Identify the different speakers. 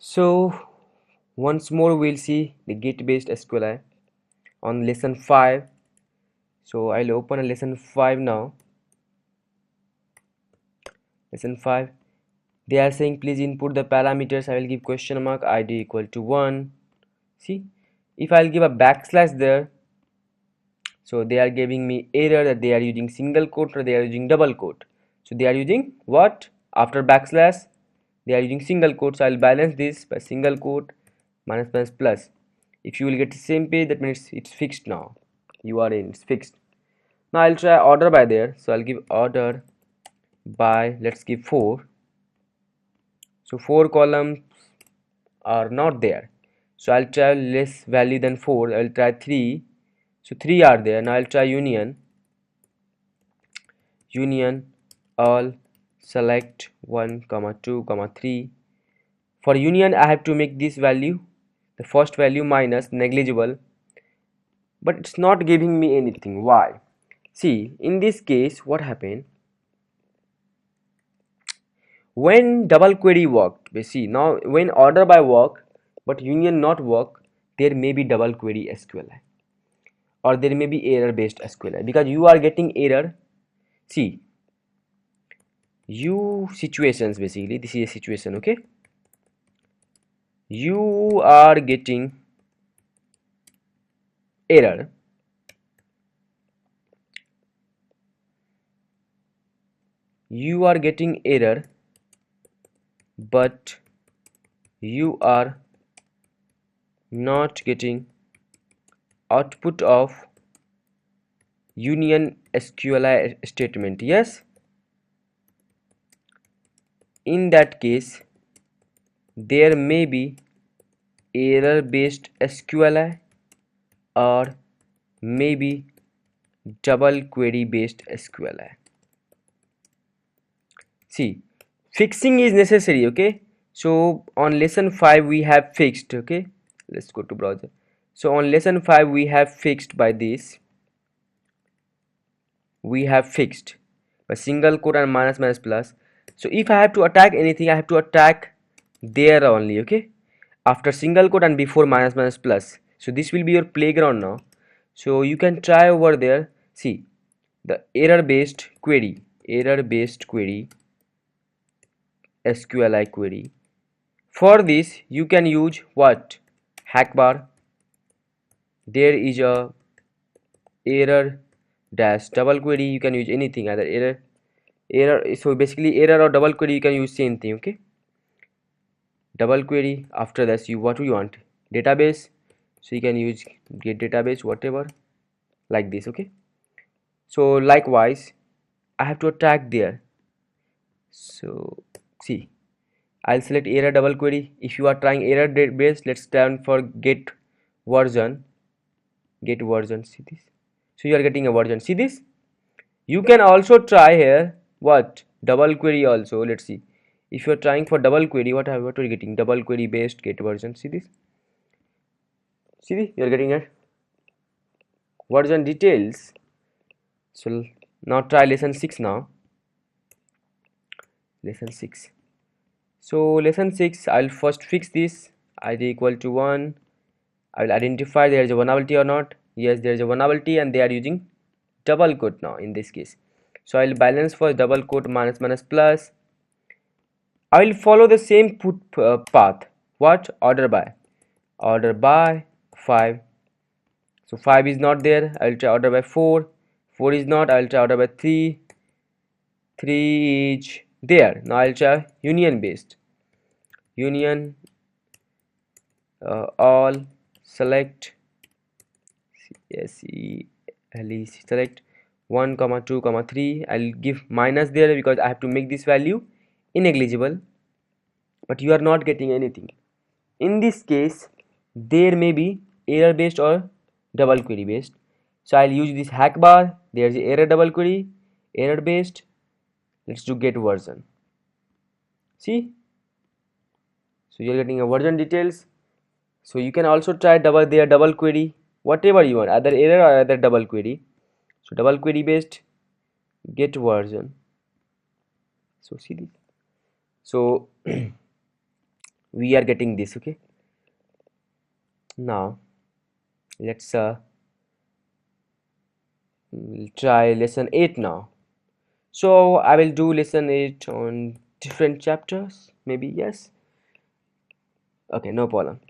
Speaker 1: So once more we'll see the git based SQLi on lesson 5. So I'll open a lesson 5 now. Lesson 5, they are saying please input the parameters. I will give question mark id equal to 1. See, if I'll give a backslash there, so they are giving me error that they are using single quote or they are using double quote. So they are using what? After backslash they are using single quote. So I'll balance this by single quote minus minus plus. If you will get the same page, that means it's fixed now. You are in, it's fixed. Now I'll try order by there. So I'll give order by, let's give 4. So 4 columns are not there. So I'll try less value than 4. I'll try 3. So 3 are there. Now I'll try union all select 1 comma 2 comma 3. For union I have to make this value, the first value minus negligible, but it's not giving me anything. Why? See, in this case what happened when double query worked, we see now when order by work but union not work, there may be double query SQLi or there may be error based SQLi, because you are getting error. See, you situations, basically this is a situation, okay? You are getting error but you are not getting output of union SQLi statement. Yes, in that case there may be error based SQLi or maybe double query based SQLi. See, fixing is necessary, okay? So on lesson 5 we have fixed, okay? Let's go to browser. So on lesson 5 we have fixed by this. We have fixed by single quote and minus minus plus. So if I have to attack anything, I have to attack there only, okay? After single quote and before minus minus plus. So this will be your playground now. So you can try over there. See, the error based query SQLi query. For this you can use what? Hack bar. There is a error dash double query. You can use anything, either error. So basically error or double query you can use same thing, okay? Double query, after that you what you want, database, so you can use get database, whatever, like this, okay? So likewise I have to attack there. So see, I'll select error double query. If you are trying error database, let's turn for get version. See this, so you are getting a version. See this, you can also try here what, double query also. Let's see, if you are trying for double query, what are you getting? Double query based get version. See this, you are getting a version details. So now try lesson 6 now. Lesson 6. So lesson 6, I'll first fix this id equal to 1. I will identify there is a vulnerability or not. Yes, there is a vulnerability and they are using double quote now in this case. So I'll balance for double quote minus minus plus. I will follow the same path. What? Order by 5. So 5 is not there. I will try order by 4. 4 is not. I will try order by 3. 3 is there. Now I will try union based. Union all select select 1 comma 2 comma 3. I'll give minus there because I have to make this value negligible, but you are not getting anything. In this case there may be error based or double query based. So I'll use this hack bar. There's error double query, error based. Let's do get version. See, so you're getting a version details. So you can also try double query, whatever you want, either error or either double query. So double query based get version. So see this, so we are getting this. Okay, now let's try lesson 8 now. So I will do lesson 8 on different chapters, maybe. Yes, okay, no problem.